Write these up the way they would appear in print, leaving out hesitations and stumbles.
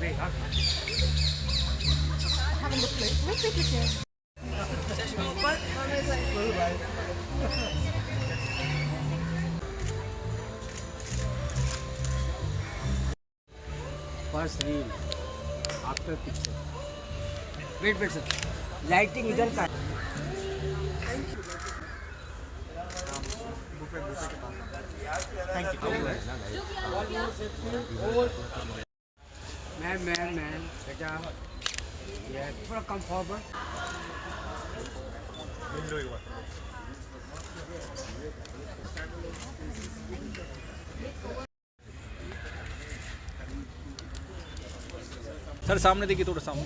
Having the plate. Let's take it here. First reel after picture wait sir lighting इधर का ma'am बेटा ये थोड़ा कम फॉरवर्ड सर सामने देखिए थोड़ा सामने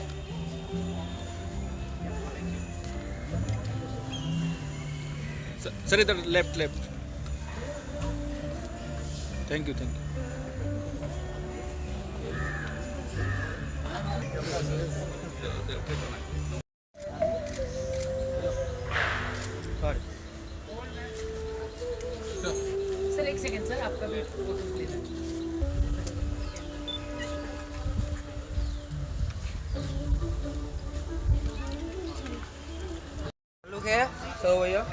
सर इधर लेफ्ट थैंक यू सर एक सेकंड सर आपका भी photo please Look here, so over here.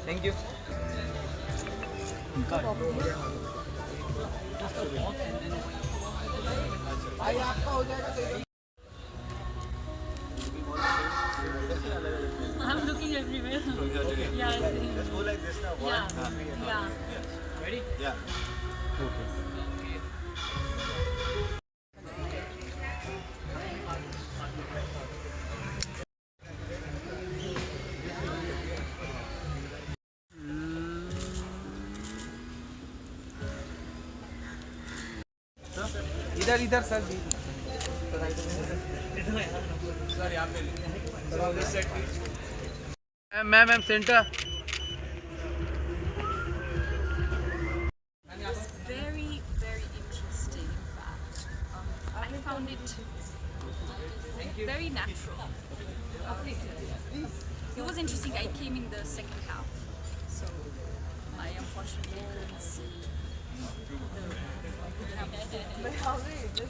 Thank you. I'm looking everywhere. Yeah, Let's go like this now. yeah. Ready? Yeah. इधर sir ma'am centre Very, very interesting. In fact, I found it very natural. It was interesting. I came in the second half, so I unfortunately couldn't see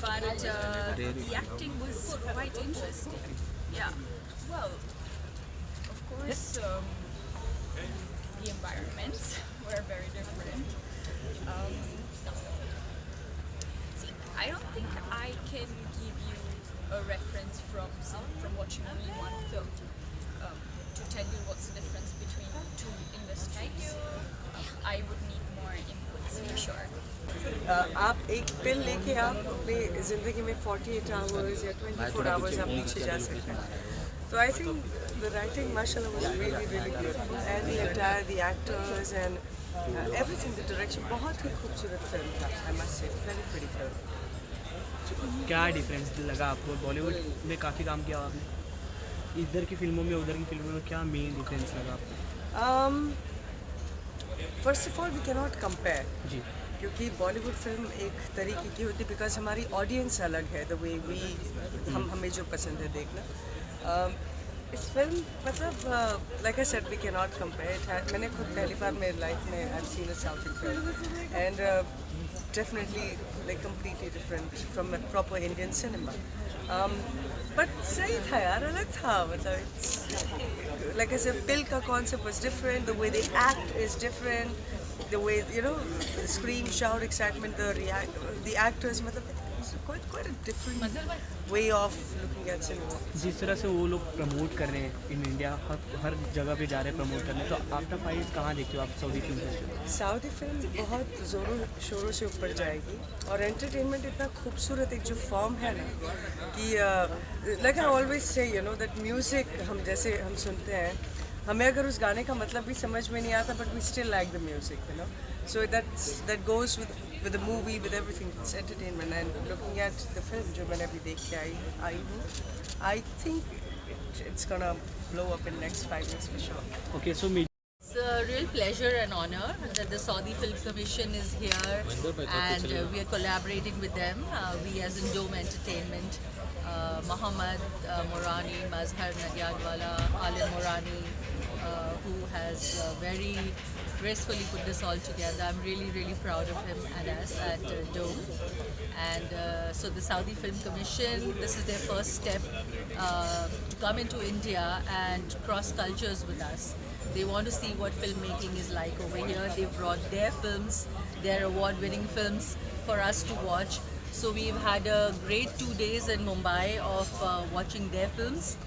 but the acting was quite interesting. Yeah. Well, of course, the environments were very different. See, I don't think I can give you a reference from watching only one film to tell you what's the difference between two industries. I would need more inputs for sure. आप एक पिल लेके आप अपनी ज़िंदगी में 48 hours या 24 hours आप पीछे जा सकते हैं तो आई थिंक द राइटिंग माशाल्लाह was really really good and the entire the actors and everything the direction बहुत ही खूबसूरत फिल्म था I must say very pretty film क्या डिफरेंस लगा आपको बॉलीवुड में काफ़ी काम किया आपने इधर की फिल्मों में उधर की फिल्मों में क्या मेन डिफरेंस लगा आपको first of all we can not compare जी क्योंकि बॉलीवुड फिल्म एक तरीके की होती है बिकॉज हमारी ऑडियंस अलग है द वे वी हमें जो पसंद है देखना इस फिल्म मतलब like I said we can not compare it मैंने खुद पहली बार मेरी लाइफ में I seen a South film and definitely like completely different from proper Indian cinema but सही था यार अलग था मतलब लाइक आई सेड पिल का concept was different the way they act is different the way scream, shout, excitement, the actors, it's quite a different way of looking at cinema. जिस तरह से वो लोग प्रमोट कर रहे हैं इन इंडिया हर जगह पे जा रहे हैं प्रमोट करने तो आफ्टर फाइट कहाँ देखते हो आप सऊदी फिल्म सऊदी फिल्म बहुत ज़ोरों शोरों से ऊपर जाएगी और एंटरटेनमेंट इतना खूबसूरत एक जो फॉर्म है ना कि like I always say that music हम जैसे हम सुनते हैं हमें अगर उस गाने का मतलब भी समझ में नहीं आता but we still like the music so that goes with the movie with everything it's entertainment and looking at the film जो मैंने अभी देख के आई हूँ I think it's gonna blow up in next 5 years for sure. Okay, so It's a real pleasure and honor that the Saudi Film Commission is here and we are collaborating with them. We as in Dome Entertainment, Mohammad Morani, Mazhar Nadiadwala, Alim Morani, who has very gracefully put this all together. I'm really, really proud of him and us at Dome. And so the Saudi Film Commission, this is their first step to come into India and cross cultures with us. They want to see what filmmaking is like over here. They've brought their films, their award-winning films for us to watch. So we've had a great 2 days in Mumbai of watching their films.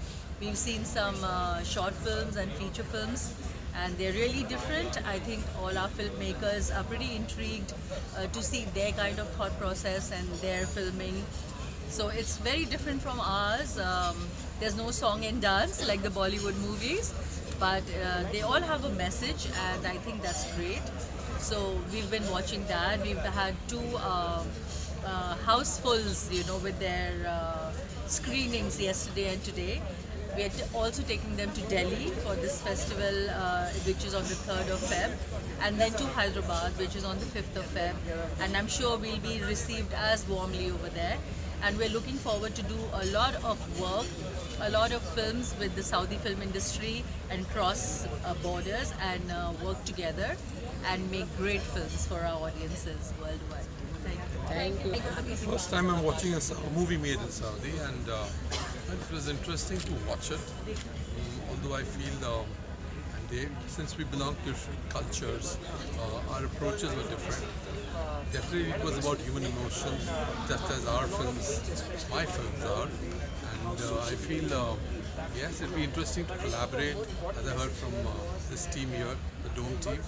We've seen some short films and feature films, and they're really different. I think all our filmmakers are pretty intrigued to see their kind of thought process and their filming. So it's very different from ours. There's no song and dance like the Bollywood movies, but they all have a message, and I think that's great. So we've been watching that. We've had 2 housefuls, you know, with their screenings yesterday and today. We are also taking them to Delhi for this festival, which is on the 3rd of Feb, and then to Hyderabad, which is on the 5th of Feb. And I'm sure we'll be received as warmly over there. And we're looking forward to do a lot of work, a lot of films with the Saudi film industry and cross borders and work together and make great films for our audiences worldwide. Thank you. First time I'm watching a movie made in Saudi, and it was interesting to watch it. Although I feel, since we belong to different cultures, our approaches were different. Definitely it was about human emotion, just as our films, my films are. And I feel, yes, it'd be interesting to collaborate, as I heard from this team here, the Dome team,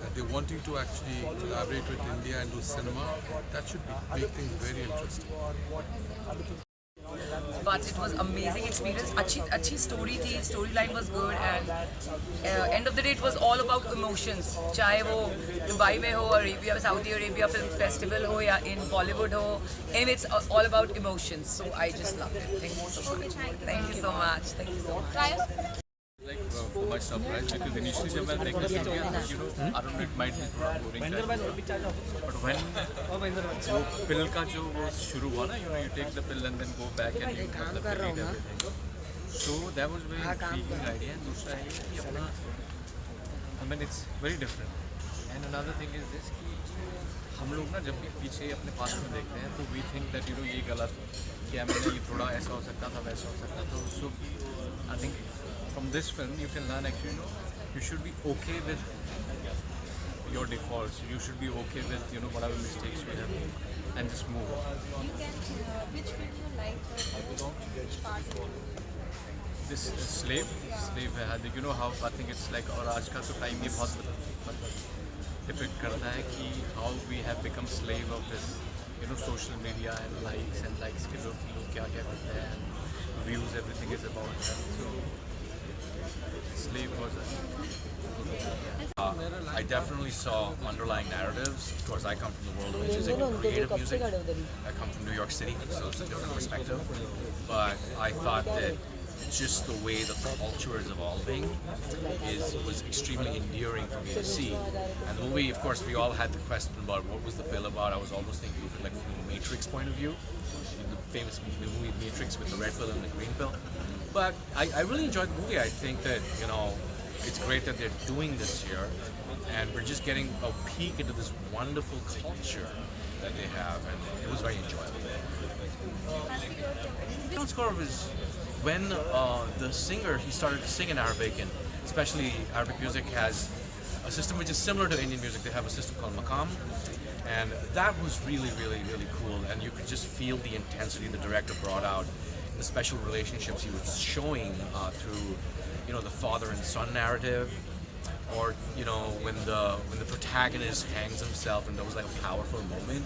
that they're wanting to actually collaborate with India and do cinema. That should make things very interesting. But it was amazing experience. Achhi story thi, storyline was good, and end of the day it was all about emotions. Chahe wo Dubai mein ho, Arabia, Saudi Arabia Film Festival ho, ya in Bollywood ho, and it's all about emotions. So I just loved it. Thank you so much. Thank you so much. Thank you so much. For my surprise, because initially जब मैं देखने लगा, you know, I don't know, it might be boring, but when वो pill का जो वो शुरू हुआ ना, you know, you take the pill and then go back and you मतलब read everything. So that was very intriguing idea. And दूसरा है कि अपना, I mean, it's very different. And another thing is this कि हम लोग ना जब भी पीछे अपने पास में देखते हैं, तो we think that you know ये गलत, कि हमें ये थोड़ा ऐसा हो सकता था, वैसा हो सकता था. So I think from this film you can learn actually, you know, you should be okay with your defaults. You should be okay with, you know, whatever mistakes you have and just move on. Which film you like? Which part? This slave है, you know how I think it's like, और आज का तो time ये बहुत मतलब depict करता है कि how we have become slave of this, you know, social media and likes के लोग क्या करते हैं, and views, everything is about that. So Slave was I definitely saw underlying narratives. Of course, I come from the world of music and creative music. I come from New York City, so it's a different perspective. But I thought that just the way that the culture is evolving was extremely endearing for me to see. And the movie, of course, we all had the question about what was the film about. I was almost thinking of it like from a Matrix point of view, the famous movie Matrix with the red pill and the green pill. But I really enjoyed the movie. I think that, you know, it's great that they're doing this here, and we're just getting a peek into this wonderful culture that they have, and it was very enjoyable. The score was when the singer, he started to sing in Arabic, and especially Arabic music has a system which is similar to Indian music. They have a system called maqam, and that was really, really, really cool, and you could just feel the intensity the director brought out, the special relationships he was showing through, you know, the father and son narrative, or, you know, when the protagonist hangs himself, and that was like a powerful moment.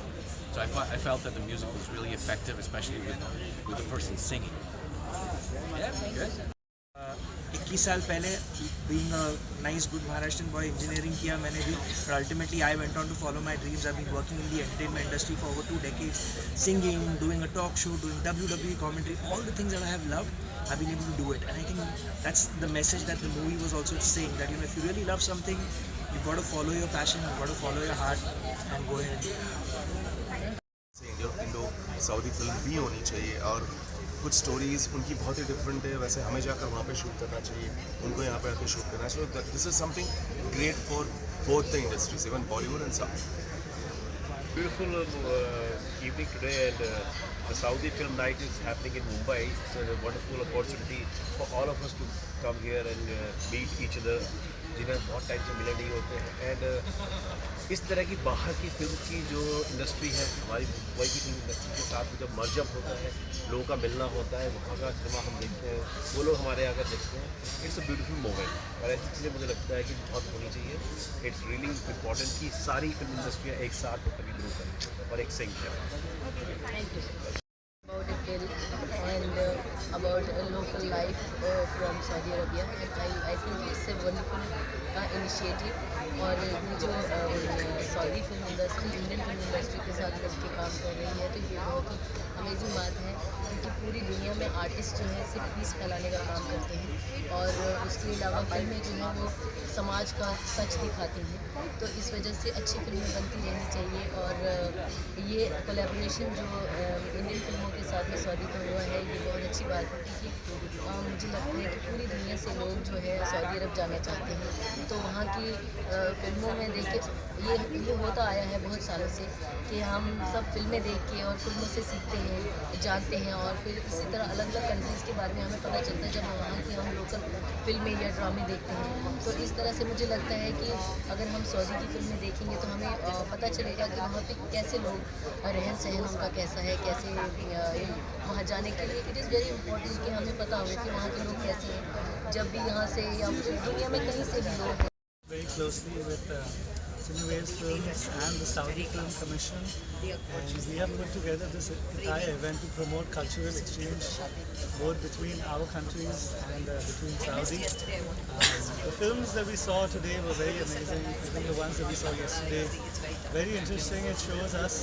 So I felt that the music was really effective, especially with the person singing. Yeah, good. 21 साल पहले being a nice good Maharashtrian boy engineering किया मैंने भी, but ultimately I went on to follow my dreams. I've been working in the entertainment industry for over 2 decades, singing, doing a talk show, doing WWE commentary, all the things that I have loved, I've been able to do it. And I think that's the message that the movie was also saying, that, you know, if you really love something, you've got to follow your passion, you've got to follow your heart and go ahead and do it. Indo Saudi film भी होनी चाहिए, और कुछ stories उनकी बहुत ही different है, वैसे हमें जाकर वहाँ पे शूट करना चाहिए, उनको यहाँ पे आकर शूट करना चाहिए. This is something great for both the industries, even Bollywood and South. Beautiful evening today, and the Saudi Film Night is happening in Mumbai. It's a wonderful opportunity for all of us to come here and meet each other, जिन्हें बहुत time से मिले नहीं होते हैं. And इस तरह की बाहर की फिल्म की जो इंडस्ट्री है, हमारी मुंबई की फिल्म इंडस्ट्री के साथ जब मर्जअप होता है, लोगों का मिलना होता है, वहाँ का सिनेमा हम देखते हैं, वो लोग हमारे आकर देखते हैं. इट्स अ ब्यूटीफुल मोमेंट, और इसलिए मुझे लगता है कि बहुत होनी चाहिए. इट्स रियली इम्पॉर्टेंट कि सारी फिल्म इंडस्ट्रियाँ एक साथ होकर ग्रो करें और एक सिंक करें. About a bill and about local life from Saudi Arabia. I think it's a wonderful initiative. और ये जो Saudi film industry Indian film industry के साथ मिलकर काम कर रही है, तो ये बहुत ही अमेजिंग बात है, क्योंकि पूरी दुनिया में आर्टिस्ट जो है सिर्फ पीस फैलाने का काम करते हैं, और उसके अलावा फिल्में जो हैं वो समाज का सच दिखाती हैं. तो इस वजह से अच्छी फिल्में बनती रहनी चाहिए. और ये कोलैबोरेशन जो इंडियन फिल्मों के साथ में सऊदी का हुआ है, ये बहुत अच्छी बात है, क्योंकि मुझे लगता है कि पूरी दुनिया से लोग जो है सऊदी अरब जाना चाहते हैं. तो वहाँ की फिल्मों में देख के ये होता आया है बहुत सालों से कि हम सब फिल्में देख के और फिल्मों से सीखते हैं, जानते हैं, और फिर इसी तरह अलग अलग कंट्रीज़ के बारे में हमें पता चलता है जब हम वहाँ की हम लोकल फिल्में या ड्रामे देखते हैं. तो इस तरह से मुझे लगता है कि अगर हम सऊदी की फिल्में देखेंगे तो हमें पता चलेगा कि वहाँ पे कैसे लोग रहन सहन उनका कैसा है, कैसे वहाँ जाने के लिए इट इज़ वेरी इंपॉर्टेंट कि हमें पता हो कि वहाँ के लोग कैसे हैं. जब भी यहाँ से या फिर दुनिया में कहीं से भी लोग very closely with Cinewaves Films and the Saudi Film Commission, and we have put together this entire event to promote cultural exchange both between our countries and between Saudi. The films that we saw today were very amazing. I think the ones that we saw yesterday, very interesting. It shows us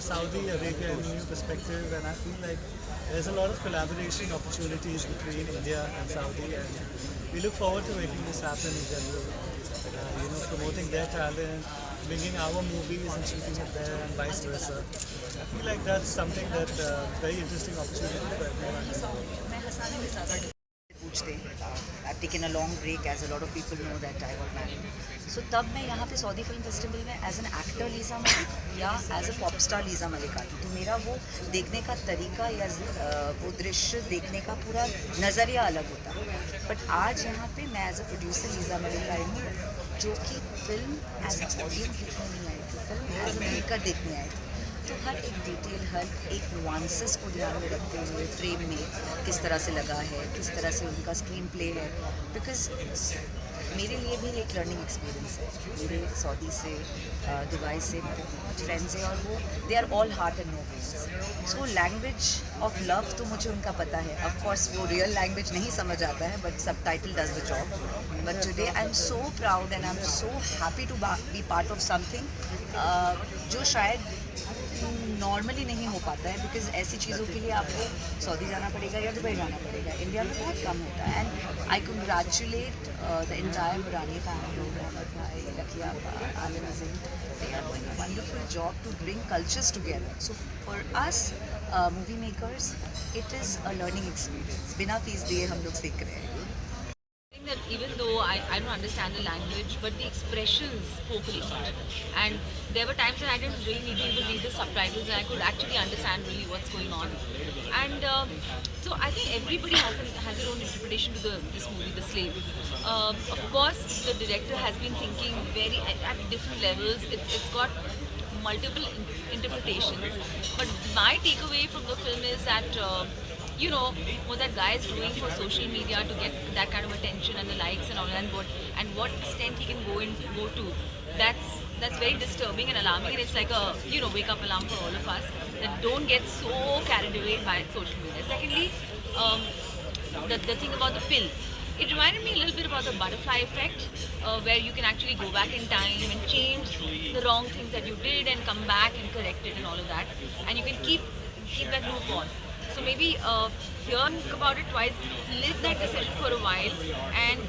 Saudi Arabia in a new perspective, and I feel like there's a lot of collaboration opportunities between India and Saudi, and we look forward to making this happen in general. Promoting their talent, bringing our movies and shooting it there, and vice versa. I feel like that's something that very interesting opportunity for everyone. I've taken a long break, as a lot of people know that I got married. So तब मैं यहाँ पे Saudi film festival में as an actor Lisa Malik या as a pop star Lisa Malik आई. तो मेरा वो देखने का तरीका या वो दृश्य देखने का पूरा नज़रिया अलग होता. बट आज यहाँ पे मैं as a producer Lisa Malik आई हूँ, जो कि फिल्म एज अ ऑडियंस देखने नहीं आई थी, फिल्म एज अ मेकर देखने आई थी. तो हर एक डिटेल, हर एक नुआंसेस को ध्यान में रखते हुए फ्रेम में किस तरह से लगा है, किस तरह से उनका स्क्रीन प्ले है. बिकॉज मेरे लिए भी एक लर्निंग एक्सपीरियंस है. मेरे सऊदी से दुबई से मेरे कुछ फ्रेंड्स हैं, और वो they are all heart and no brains. So language of love तो मुझे उनका पता है. ऑफ कोर्स वो रियल लैंग्वेज नहीं समझ आता है, but subtitle does the job. But today I am so proud and I am so happy to be part of something जो शायद नॉर्मली नहीं हो पाता है. बिकॉज ऐसी चीज़ों के लिए आपको सऊदी जाना पड़ेगा या दुबई जाना पड़ेगा. इंडिया में बहुत कम होता है. And I congratulate the entire Purani family, Mohammed bhai, Lakiya, Alim Azim. They are doing a wonderful job to bring cultures together. So for us movie makers it is a learning experience. बिना फीस दिए हम लोग सीख रहे हैं. That even though I don't understand the language, but the expressions spoke a lot, and there were times when I didn't really need to even read the subtitles, and I could actually understand really what's going on. And so I think everybody has their own interpretation to this movie, The Slave. Of course, the director has been thinking very at different levels. It's got multiple interpretations, but my takeaway from the film is that what that guy is doing for social media to get that kind of attention and the likes and all that, and what extent he can go to, that's very disturbing and alarming, and it's like a wake up alarm for all of us, that don't get so carried away by social media. Secondly, the thing about the pill, it reminded me a little bit about the butterfly effect, where you can actually go back in time and change the wrong things that you did and come back and correct it and all of that, and you can keep that loop on. So maybe think about it twice, live that decision for a while, and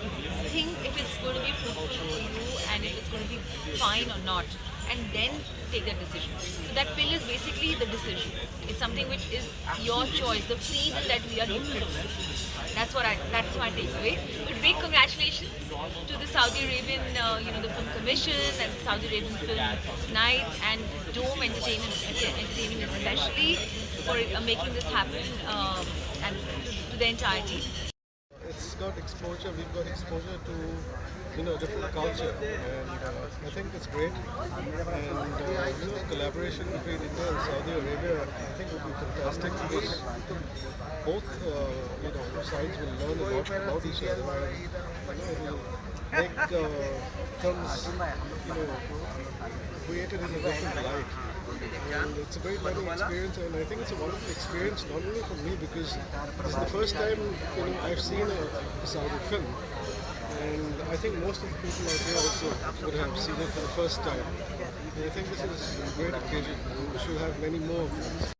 think if it's going to be fruitful for you and if it's going to be fine or not. and then take that decision. So that pill is basically the decision. It's something which is your choice, the free will that we are gifted. That's my takeaway. But big congratulations to the Saudi Arabian, the Film Commission and the Saudi Arabian Film Nights and Dome Entertainment especially for making this happen and to the entire team. It's got exposure. We've got exposure to different culture, and I think it's great. And collaboration between India and Saudi Arabia, I think would be fantastic because both sides will learn a lot about each other, and it will make films created in a different light. And it's a great learning experience, and I think it's a wonderful experience not only for me because this is the first time I've seen a Saudi film, and I think most of the people out here also would have seen it for the first time. And I think this is a great occasion. We should have many more of these.